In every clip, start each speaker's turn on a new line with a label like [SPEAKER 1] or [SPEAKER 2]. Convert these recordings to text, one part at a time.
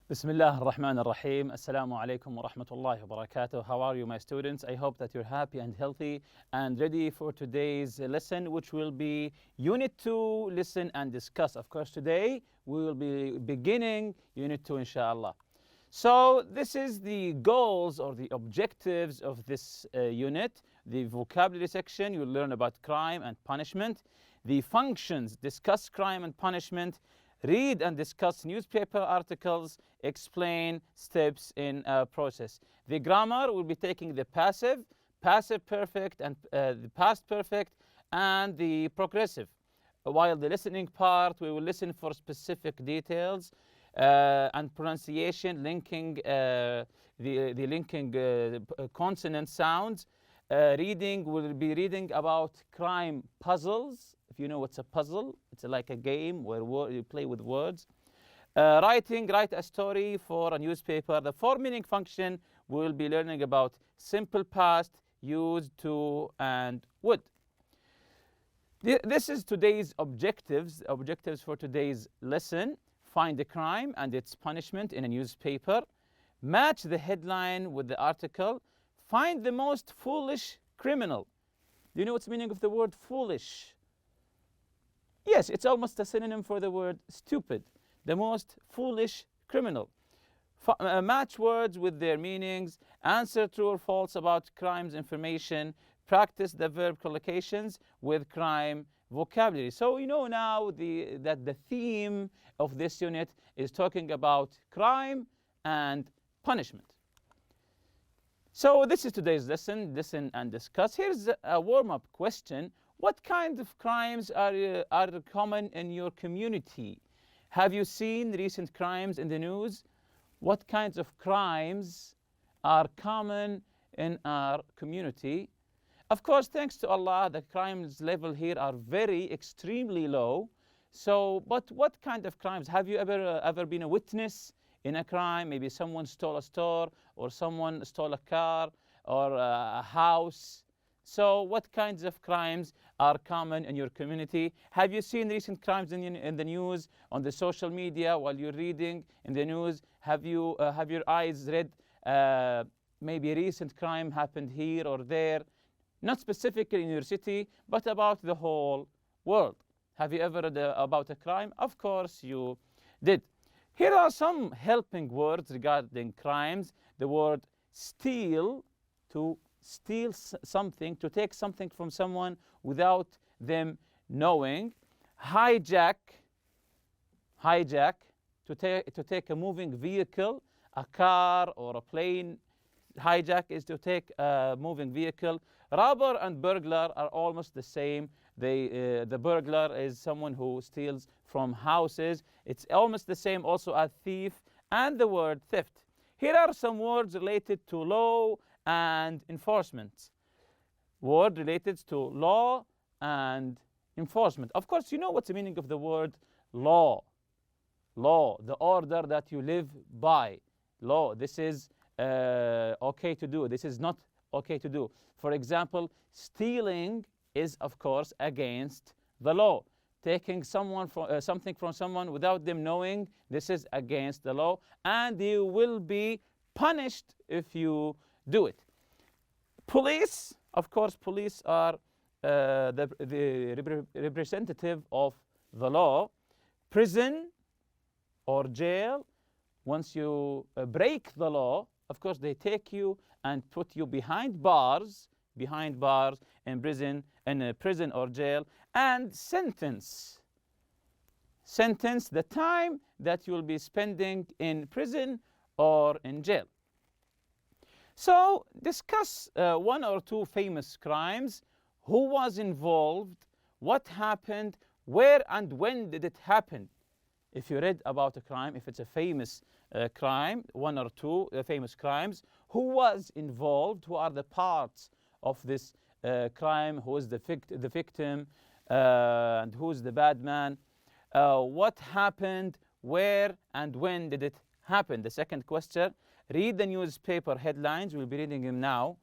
[SPEAKER 1] Bismillah ar-Rahman ar-Rahim. Assalamu alaikum wa rahmatullahi wa barakatuh. How are you, my students? I hope that you're happy and healthy and ready for today's lesson, which will be Unit 2, Listen and Discuss. Of course, today we will be beginning Unit 2, inshallah. So this is the goals or the objectives of this unit. The vocabulary section, you'll learn about crime and punishment. The functions, discuss crime and punishment. Read and discuss newspaper articles, explain steps in a process. The grammar will be taking the passive, passive perfect, and the past perfect, and the progressive. While the listening part, we will listen for specific details and pronunciation, linking the linking consonant sounds. Reading, we'll be reading about crime puzzles. If you know what's a puzzle, it's like a game where you play with words. Writing, write a story for a newspaper. The four-meaning function, we'll be learning about simple past, used to, and would. This is today's objectives for today's lesson. Find the crime and its punishment in a newspaper. Match the headline with the article. Find the most foolish criminal. Do you know what's the meaning of the word foolish? Yes, it's almost a synonym for the word stupid. The most foolish criminal. Match words with their meanings. Answer true or false about crimes information. Practice the verb collocations with crime vocabulary. So you know now that the theme of this unit is talking about crime and punishment. So this is today's lesson, listen and discuss. Here's a warm-up question. What kind of crimes are common in your community? Have you seen recent crimes in the news? What kinds of crimes are common in our community? Of course, thanks to Allah, the crimes level here are extremely low. So, but what kind of crimes? Have you ever been a witness in a crime? Maybe someone stole a store, or someone stole a car, or a house. So what kinds of crimes are common in your community? Have you seen recent crimes in the news, on the social media, while you're reading in the news? Have your eyes read maybe a recent crime happened here or there? Not specifically in your city, but about the whole world. Have you ever read about a crime? Of course you did. Here are some helping words regarding crimes. The word steal, to steal something, to take something from someone without them knowing. Hijack, to take a moving vehicle, a car or a plane. Hijack is to take a moving vehicle. Robber and burglar are almost the same. The burglar is someone who steals from houses. It's almost the same also as thief and the word theft. Here are some words related to law and enforcement. Word related to law and enforcement. Of course, you know what's the meaning of the word law. Law, the order that you live by. Law, this is okay to do. This is not okay to do. For example, stealing is, of course, against the law. Taking something from someone without them knowing, this is against the law, and you will be punished if you do it. Police, of course, police are the representative of the law. Prison or jail, once you break the law, of course, they take you and put you behind bars in prison or jail. And sentence, the time that you'll be spending in prison or in jail. So discuss one or two famous crimes. Who was involved? What happened? Where and when did it happen? If you read about a crime, if it's a famous crime, one or two famous crimes, who was involved? Who are the parts of this crime? Who is the victim? And who's the bad man? What happened? Where and when did it happen? The second question. Read the newspaper headlines. We'll be reading them now.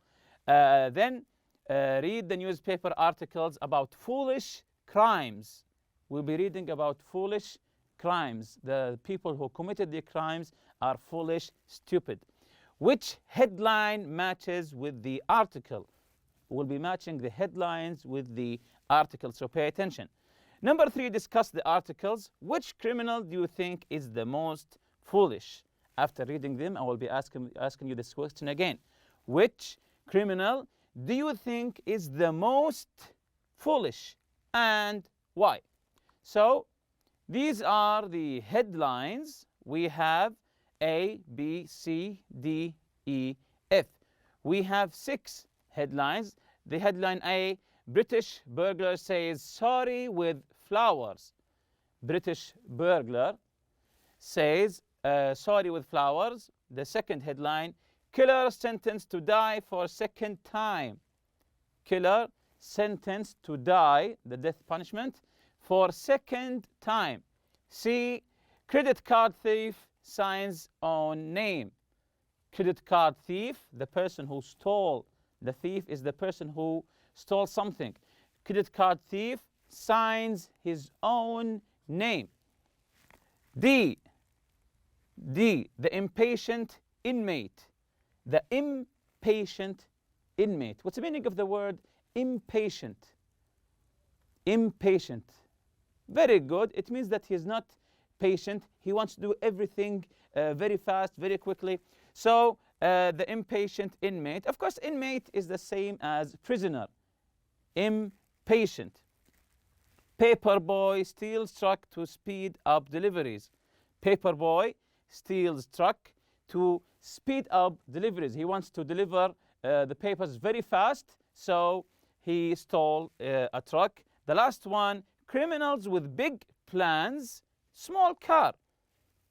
[SPEAKER 1] Then read the newspaper articles about foolish crimes. We'll be reading about foolish crimes, the people who committed the crimes are foolish, stupid. Which headline matches with the article? We'll be matching the headlines with the article, so pay attention. Number 3, discuss the articles. Which criminal do you think is the most foolish? After reading them, I will be asking you this question again. Which criminal do you think is the most foolish and why? So these are the headlines. We have A, B, C, D, E, F. We have 6 headlines. The headline A, British burglar says sorry with flowers. British burglar says sorry with flowers. The second headline, killer sentenced to die for second time. Killer sentenced to die, the death punishment, for second time. C, credit card thief signs on name. Credit card thief, the person who stole. The thief is the person who stole something. Credit card thief signs his own name. D, the impatient inmate. The impatient inmate. What's the meaning of the word impatient? Impatient. Very good. It means that he's not patient. He wants to do everything very fast, very quickly. So the impatient inmate. Of course, inmate is the same as prisoner. Impatient. Paperboy steals truck to speed up deliveries. Paperboy steals truck to speed up deliveries. He wants to deliver the papers very fast, so he stole a truck. The last one, criminals with big plans, small car.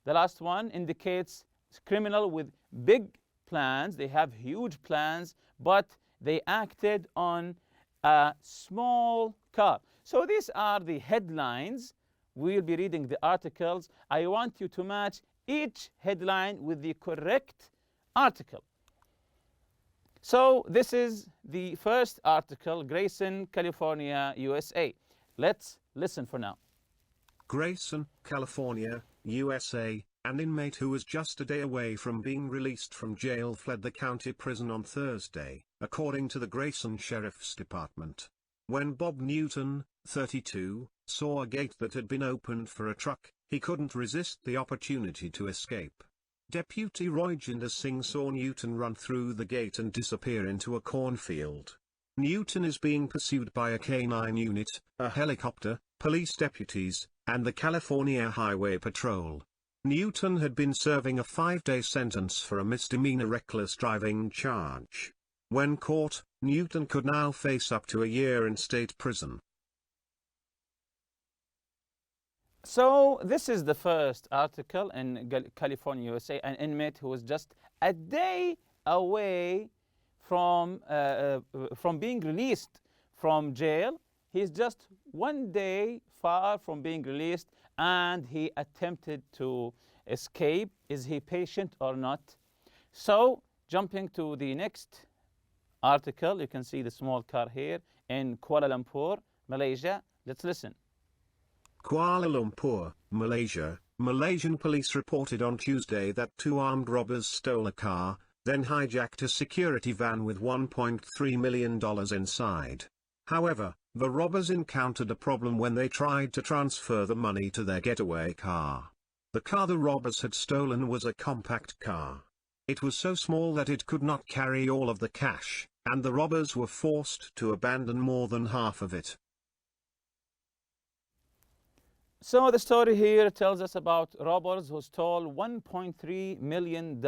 [SPEAKER 1] The last one indicates criminal with big plans. They have huge plans, but they acted on a small car. So these are the headlines. We'll be reading the articles. I want you to match each headline with the correct article. So this is the first article, Grayson, California, USA. Let's listen for now.
[SPEAKER 2] Grayson, California, USA, an inmate who was just a day away from being released from jail fled the county prison on Thursday, according to the Grayson Sheriff's Department. When Bob Newton, 32, saw a gate that had been opened for a truck, he couldn't resist the opportunity to escape. Deputy Royjinder Singh saw Newton run through the gate and disappear into a cornfield. Newton is being pursued by a K-9 unit, a helicopter, police deputies, and the California Highway Patrol. Newton had been serving a 5-day sentence for a misdemeanor reckless driving charge. When caught, Newton could now face up to a year in state prison.
[SPEAKER 1] So this is the first article in California, USA, an inmate who was just a day away from being released from jail. He's just 1 day far from being released and he attempted to escape. Is he patient or not? So jumping to the next article, you can see the small car here in Kuala Lumpur, Malaysia. Let's listen.
[SPEAKER 2] Kuala Lumpur, Malaysia. Malaysian police reported on Tuesday that 2 armed robbers stole a car, then hijacked a security van with $1.3 million inside. However, the robbers encountered a problem when they tried to transfer the money to their getaway car. The car the robbers had stolen was a compact car. It was so small that it could not carry all of the cash, and the robbers were forced to abandon more than half of it.
[SPEAKER 1] So the story here tells us about robbers who stole $1.3 million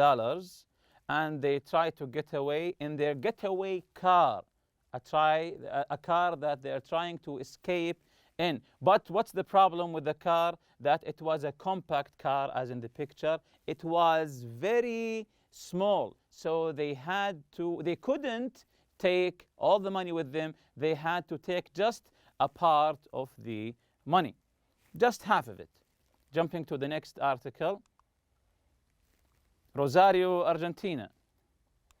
[SPEAKER 1] and they tried to get away in their getaway car, a car that they're trying to escape in. But what's the problem with the car? That it was a compact car, as in the picture. It was very small, so they couldn't take all the money with them. They had to take just a part of the money. Just half of it. Jumping to the next article. Rosario, Argentina.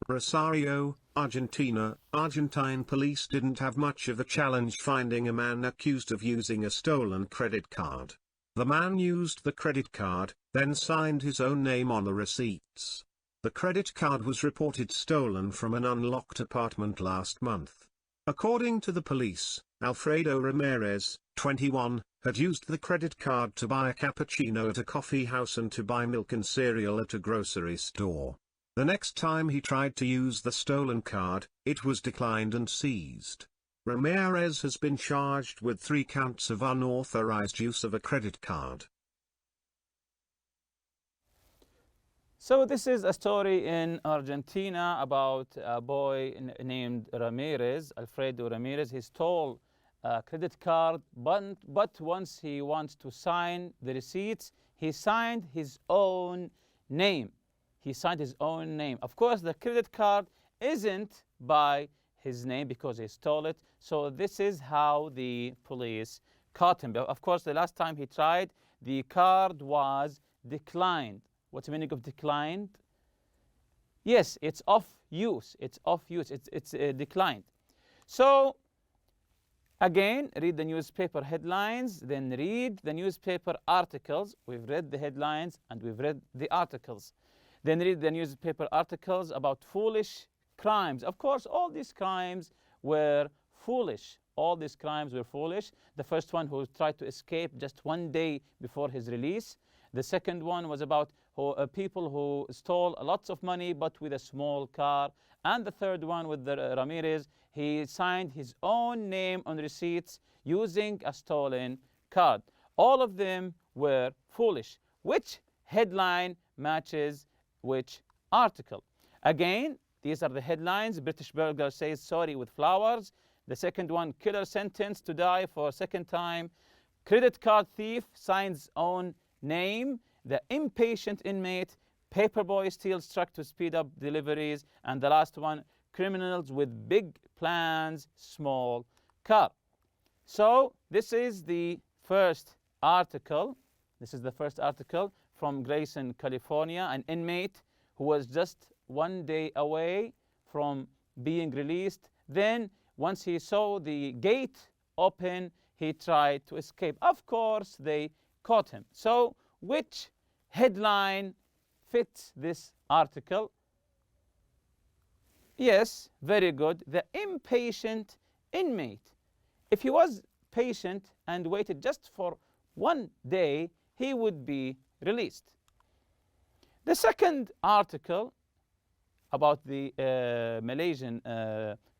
[SPEAKER 2] Rosario, Argentina. Argentine police didn't have much of a challenge finding a man accused of using a stolen credit card. The man used the credit card, then signed his own name on the receipts. The credit card was reported stolen from an unlocked apartment last month. According to the police, Alfredo Ramirez, 21, had used the credit card to buy a cappuccino at a coffee house and to buy milk and cereal at a grocery store. The next time he tried to use the stolen card, it was declined and seized. Ramirez has been charged with 3 counts of unauthorized use of a credit card.
[SPEAKER 1] So this is a story in Argentina about a boy named Ramirez, Alfredo Ramirez. He stole a credit card, but once he wants to sign the receipts, he signed his own name. He signed his own name. Of course, the credit card isn't by his name because he stole it. So this is how the police caught him. Of course, the last time he tried, the card was declined. What's the meaning of declined? Yes, it's off use. It's off use. It's declined. So again, read the newspaper headlines, then read the newspaper articles. We've read the headlines and we've read the articles. Then read the newspaper articles about foolish crimes. Of course, all these crimes were foolish. All these crimes were foolish. The first one who tried to escape just one day before his release. The second one was about people who stole lots of money but with a small car. And the third one with the Ramirez, he signed his own name on receipts using a stolen card. All of them were foolish. Which headline matches which article? Again, these are the headlines. British burglar says sorry with flowers. The second one, killer sentenced to die for a second time. Credit card thief signs own name. The impatient inmate. Paperboy steals truck to speed up deliveries. And the last one, criminals with big plans, small car. So this is the first article. This is the first article from Grayson, California, an inmate who was just one day away from being released. Then once he saw the gate open, he tried to escape. Of course, they caught him. So which headline fits this article? Yes, very good. The impatient inmate. If he was patient and waited just for one day, he would be released. The second article about the Malaysian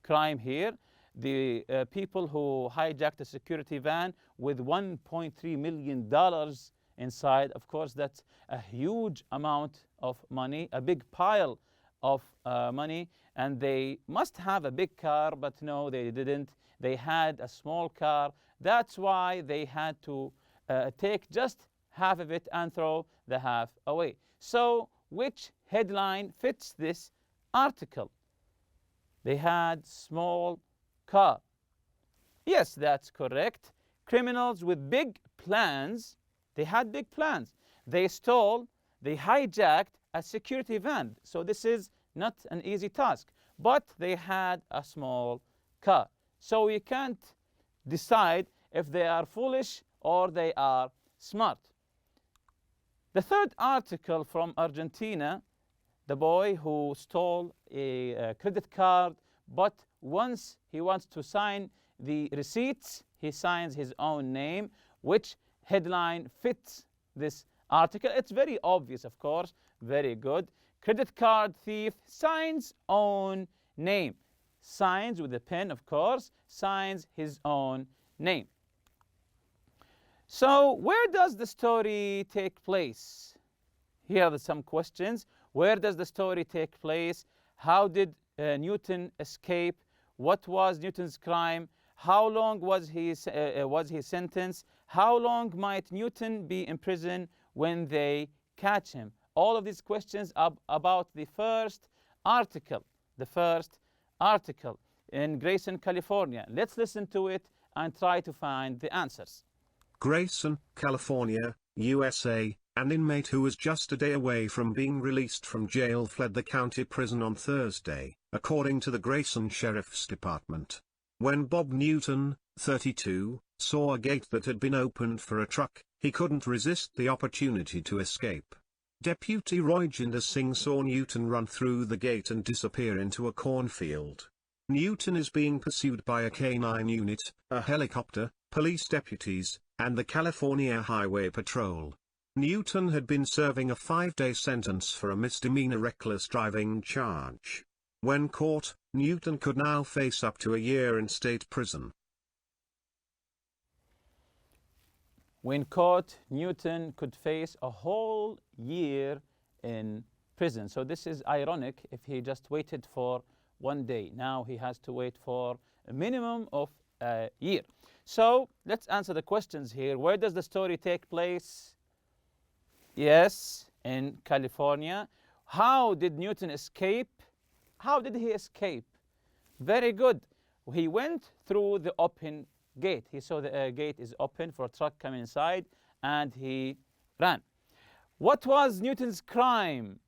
[SPEAKER 1] crime here, the people who hijacked a security van with $1.3 million inside. Of course, that's a huge amount of money, a big pile of money. And they must have a big car, but no, they didn't. They had a small car. That's why they had to take just half of it and throw the half away. So which headline fits this article? They had small car. Yes, that's correct. Criminals with big plans. They had big plans. They stole, they hijacked a security van. So this is not an easy task. But they had a small car. So we can't decide if they are foolish or they are smart. The third article from Argentina, the boy who stole a credit card, but once he wants to sign the receipts, he signs his own name. Which headline fits this article? It's very obvious, of course. Very good. Credit card thief signs own name. Signs with a pen, of course. Signs his own name. So where does the story take place? Here are some questions. Where does the story take place? How did Newton escape? What was Newton's crime? How long was he sentenced? How long might Newton be in prison when they catch him? All of these questions are about the first article. The first article in Grayson, California. Let's listen to it and try to find the answers.
[SPEAKER 2] Grayson, California, USA, an inmate who was just a day away from being released from jail fled the county prison on Thursday, according to the Grayson Sheriff's Department. When Bob Newton, 32, saw a gate that had been opened for a truck, He couldn't resist the opportunity to escape. Deputy Royjinder Singh saw Newton run through the gate and disappear into a cornfield. Newton is being pursued by a K9 unit, a helicopter, police deputies, and the California Highway Patrol. Newton had been serving a 5-day sentence for a misdemeanor reckless driving charge. When caught, Newton could now face up to a year in state prison.
[SPEAKER 1] When caught, Newton could face a whole year in prison. So this is ironic. If he just waited for 1 day, now he has to wait for a minimum of a year. So let's answer the questions here. Where does the story take place? Yes, in California. How did Newton escape? How did he escape? Very good. He went through the open gate. He saw the gate is open for a truck coming inside, and he ran. What was Newton's crime?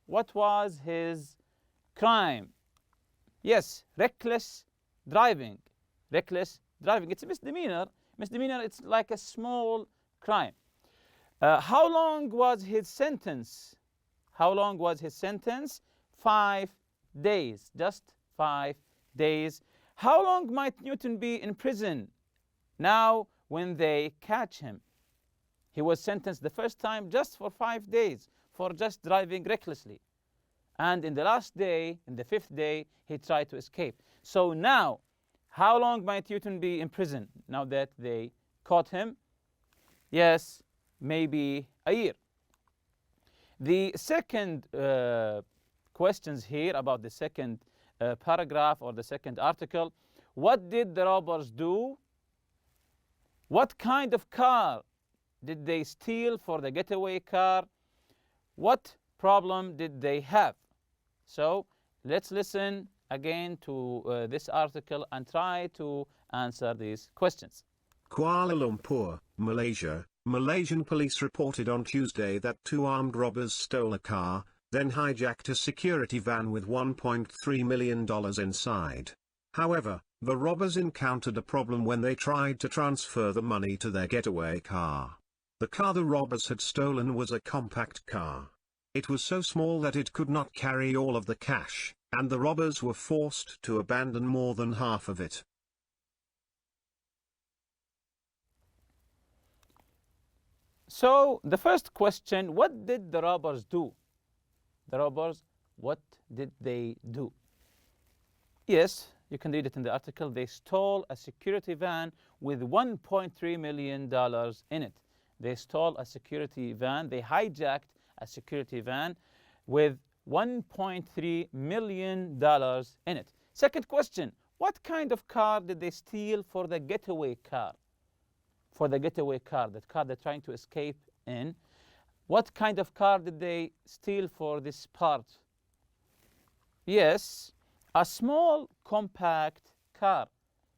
[SPEAKER 1] What was his crime? Yes, reckless driving. Reckless driving. It's a misdemeanor. Misdemeanor, it's like a small crime. How long was his sentence? How long was his sentence? 5 days. Just 5 days. How long might Newton be in prison now when they catch him? He was sentenced the first time just for 5 days for just driving recklessly. And in the last day, in the 5th day, he tried to escape. So now, how long might Newton be in prison now that they caught him? Yes, maybe a year. The second questions here about the second paragraph or the second article. What did the robbers do? What kind of car did they steal for the getaway car? What problem did they have? So let's listen again to this article and try to answer these questions.
[SPEAKER 2] Kuala Lumpur, Malaysia. Malaysian police reported on Tuesday that 2 armed robbers stole a car, then hijacked a security van with $1.3 million inside. However, the robbers encountered a problem when they tried to transfer the money to their getaway car. The car the robbers had stolen was a compact car. It was so small that it could not carry all of the cash, and the robbers were forced to abandon more than half of it.
[SPEAKER 1] So the first question, what did the robbers do? The robbers, what did they do? Yes, you can read it in the article. They stole a security van with $1.3 million in it. They stole a security van. They hijacked a security van with $1.3 million in it. Second question, what kind of car did they steal for the getaway car? For the getaway car, that car they're trying to escape in. What kind of car did they steal for this part? Yes, a small compact car.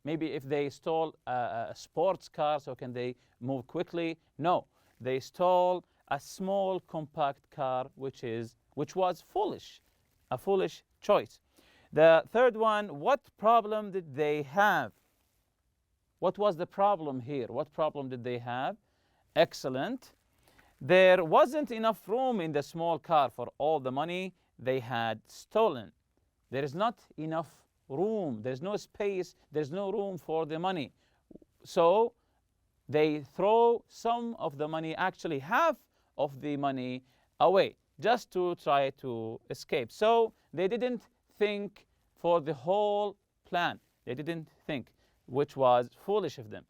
[SPEAKER 1] Maybe if they stole a sports car, so can they move quickly? No, they stole a small compact car, which was foolish, a foolish choice. The third one, what problem did they have? What was the problem here? What problem did they have? Excellent. There wasn't enough room in the small car for all the money they had stolen. There is not enough room. There's no space. There's no room for the money. So they throw some of the money, actually half of the money, away just to try to escape. So they didn't think for the whole plan. They didn't think, which was foolish of them.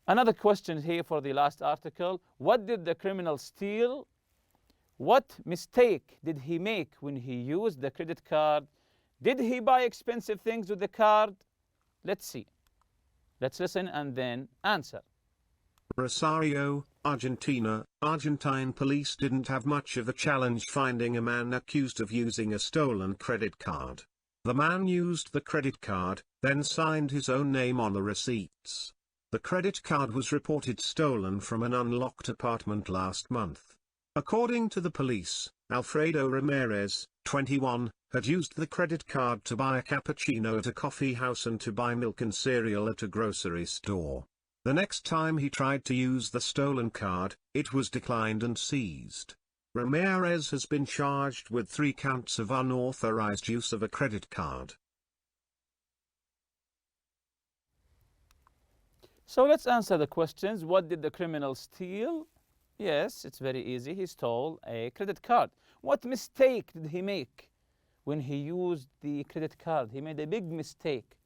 [SPEAKER 1] Another question here for the last article. What did the criminal steal? What mistake did he make when he used the credit card? Did he buy expensive things with the card? Let's see. Let's listen and then answer.
[SPEAKER 2] Rosario, Argentina. Argentine police didn't have much of a challenge finding a man accused of using a stolen credit card. The man used the credit card, then signed his own name on the receipts. The credit card was reported stolen from an unlocked apartment last month. According to the police, Alfredo Ramirez, 21, had used the credit card to buy a cappuccino at a coffee house and to buy milk and cereal at a grocery store. The next time he tried to use the stolen card, it was declined and seized. Ramirez has been charged with 3 counts of unauthorized use of a credit card.
[SPEAKER 1] So let's answer the questions. What did the criminal steal? Yes, it's very easy. He stole a credit card. What mistake did he make when he used the credit card? He made a big mistake,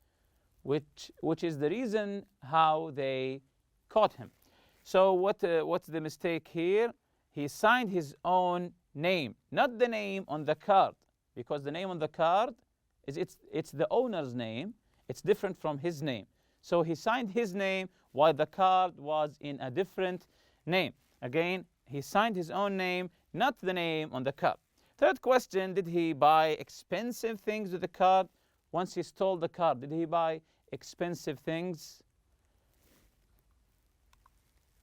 [SPEAKER 1] which is the reason how they caught him. So what's the mistake here? He signed his own name, not the name on the card, because the name on the card it's the owner's name. It's different from his name. So he signed his name while the card was in a different name. Again, he signed his own name, not the name on the card. Third question, did he buy expensive things with the card? Once he stole the card, did he buy expensive things?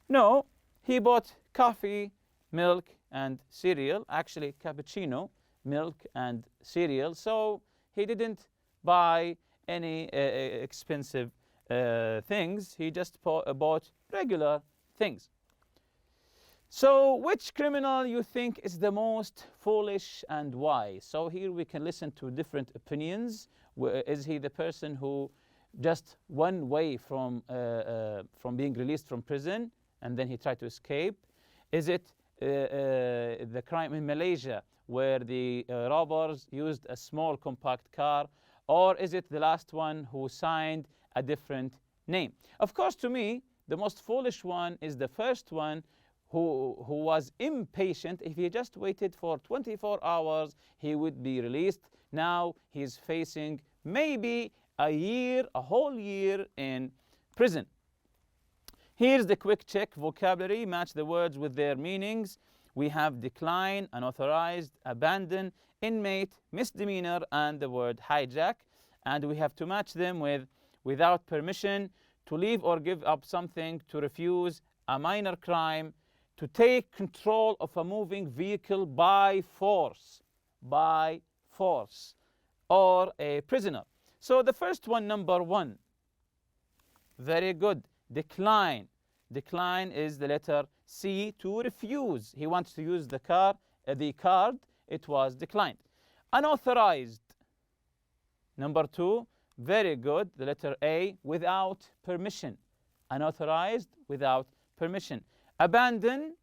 [SPEAKER 1] No, he bought coffee, milk, and cereal. Actually, cappuccino, milk, and cereal. So he didn't buy any expensive things. He just bought regular things. So which criminal you think is the most foolish and why? So here we can listen to different opinions. Is he the person who just one way from being released from prison and then he tried to escape? Is it the crime in Malaysia where the robbers used a small compact car? Or is it the last one who signed a different name? Of course, to me, the most foolish one is the first one who was impatient. If he just waited for 24 hours, he would be released. Now he's facing maybe a whole year in prison. Here's the quick check vocabulary. Match the words with their meanings. We have decline, unauthorized, abandon, inmate, misdemeanor, and the word hijack. And we have to match them with without permission, to leave or give up something, to refuse, a minor crime, to take control of a moving vehicle by force, or a prisoner. So the first one, number 1, very good. Decline. Decline is the letter C, to refuse. He wants to use the card, it was declined. Unauthorized. Number 2, very good. The letter A, without permission. Unauthorized, without permission. Abandon,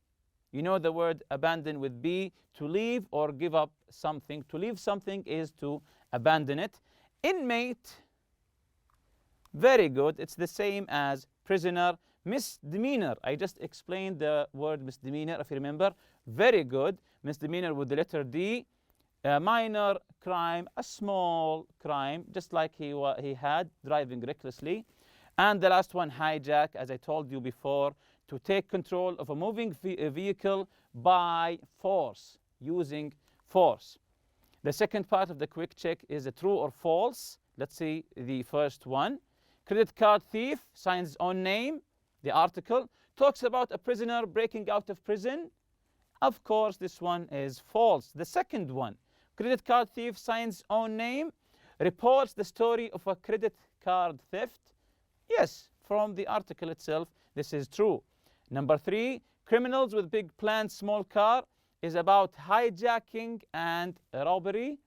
[SPEAKER 1] you know the word abandon with B, to leave or give up something. To leave something is to abandon it. Inmate, very good. It's the same as prisoner. Misdemeanor, I just explained the word misdemeanor, if you remember. Very good. Misdemeanor with the letter D. A minor crime, a small crime, just like he had, driving recklessly. And the last one, hijack, as I told you before, to take control of a moving vehicle by force, using force. The second part of the quick check is a true or false. Let's see the first one. Credit card thief, signs his own name. The article talks about a prisoner breaking out of prison. Of course, this one is false. The second one, credit card thief signs his own name, reports the story of a credit card theft. Yes, from the article itself, this is true. Number 3, criminals with big plans, small car, is about hijacking and robbery.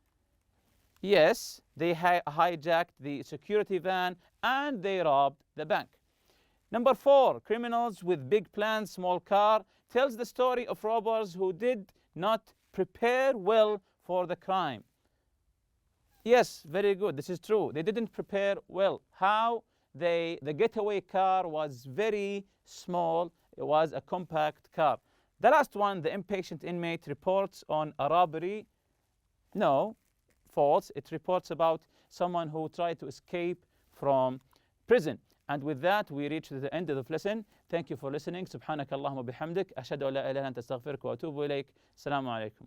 [SPEAKER 1] Yes, they hijacked the security van and they robbed the bank. Number 4, criminals with big plans, small car, tells the story of robbers who did not prepare well for the crime. Yes, very good. This is true. They didn't prepare well. How? The getaway car was very small. It was a compact car. The last one, the impatient inmate reports on a robbery. No, false. It reports about someone who tried to escape from prison. And with that, we reach the end of the lesson. Thank you for listening. سبحانك اللهم وبحمدك أشهد أن لا إله إلا أنت أستغفرك وأتوب إليك. السلام عليكم.